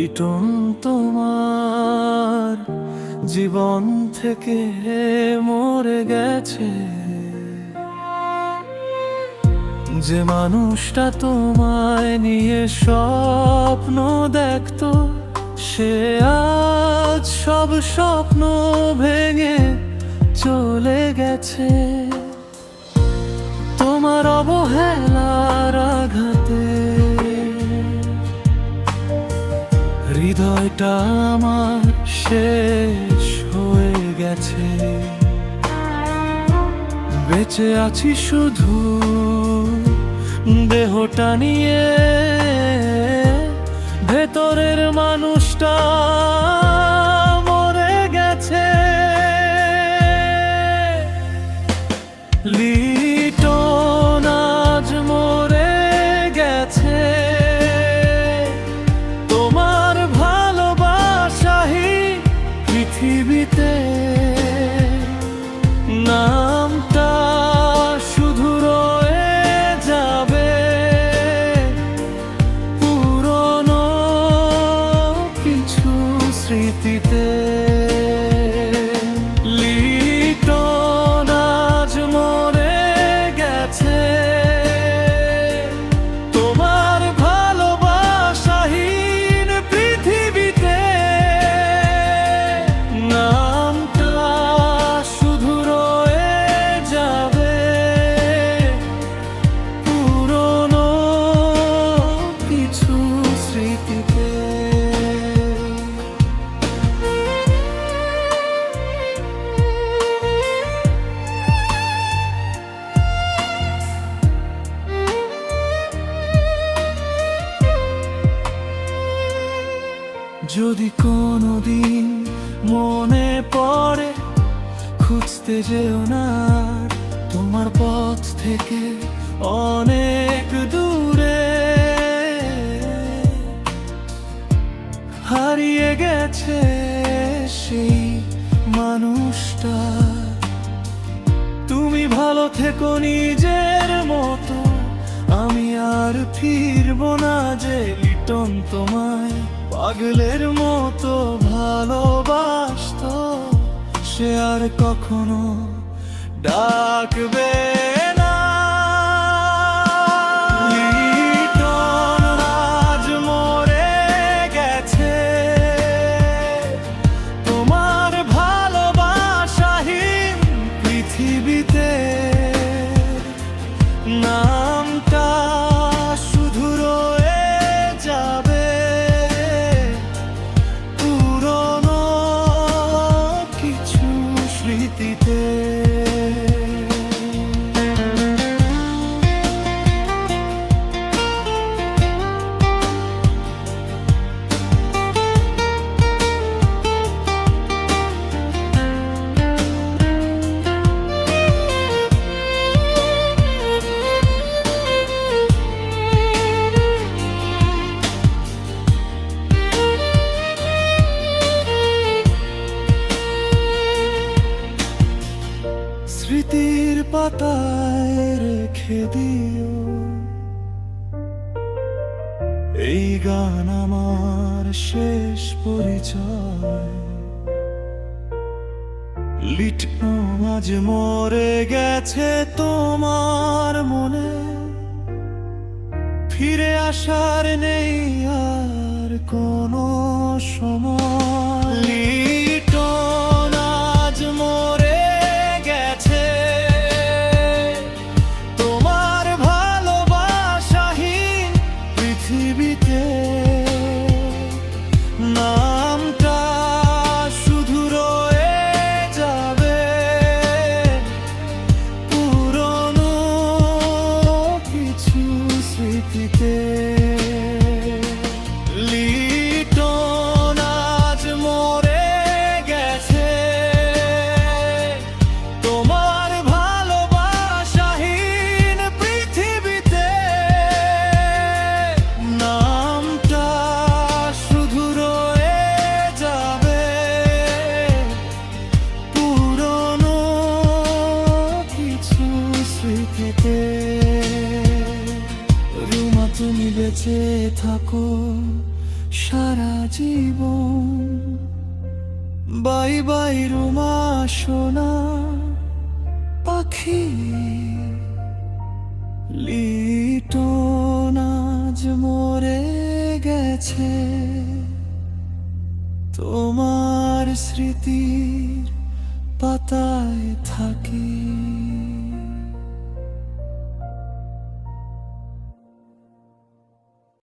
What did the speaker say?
লিটন তোমার জীবন থেকে মরে গেছে। যে মানুষটা তোমায় নিয়ে স্বপ্ন দেখতো, সে আজ সব স্বপ্ন ভেঙে চলে গেছে। তোমার অবহেলার আঘাতে হৃদয়টা আমার শেষ হয়ে গেছে। বেঁচে আছি শুধু দেহটা নিয়ে, ভেতরের মানুষটা মরে গেছে। লিটন আজ মরে গেছে। তোমার ভালোবাসাহীন পৃথিবীতে নামটা শুধু রয়ে যাবে পুরনো কিছু স্মৃতিতে। লিটন আজ মরে গেছে। তোমার ভালোবাসাহীন পৃথিবীতে নামটা শুধু রয়ে যাবে পুরনো কিছু স্মৃতিতে। যদি কোনোদিন মনে পড়ে, খুঁজতে যেও না তোমার পথ থেকে অনেক দূরে। হারিয়ে গেছে সেই মানুষটা। তুমি ভালো থেকো নিজের মতো, আমি আর ফিরবো না। যে লিটন তোমায় পাগলের মতো ভালোবাসতো, সে আর কখনো ডাকবে না। লিটন আজ মরে গেছে। তোমার ভালোবাসাহীন পৃথিবীতে নামটা শুধু রয়ে যাবে পুরনো কিছু স্মৃতিতে। স্মৃতির পাতায় রেখে দিও এই গান আমার শেষ পরিচয়। লিটন আজ মরে গেছে তোমার মনে, ফিরে আসার নেই আর কোনো সময়। লিটন আজ মরে গেছে। তোমার ভালোবাসাহীন পৃথিবীতে নামটা শুধু রয়ে যাবে পুরনো কিছু স্মৃতিতে। লিটন আজ মরে গেছে। তোমার ভালোবাসাহীন পৃথিবীতে নামটা শুধু রয়ে যাবে পুরনো কিছু স্মৃতিতে। রুমা তুমি বেঁচে থাকো সারা জীবন। বাই বাই রুমা সোনা পাখি, লিটন আজ মরে গেছে, তোমার স্মৃতির পাতায় থাকি।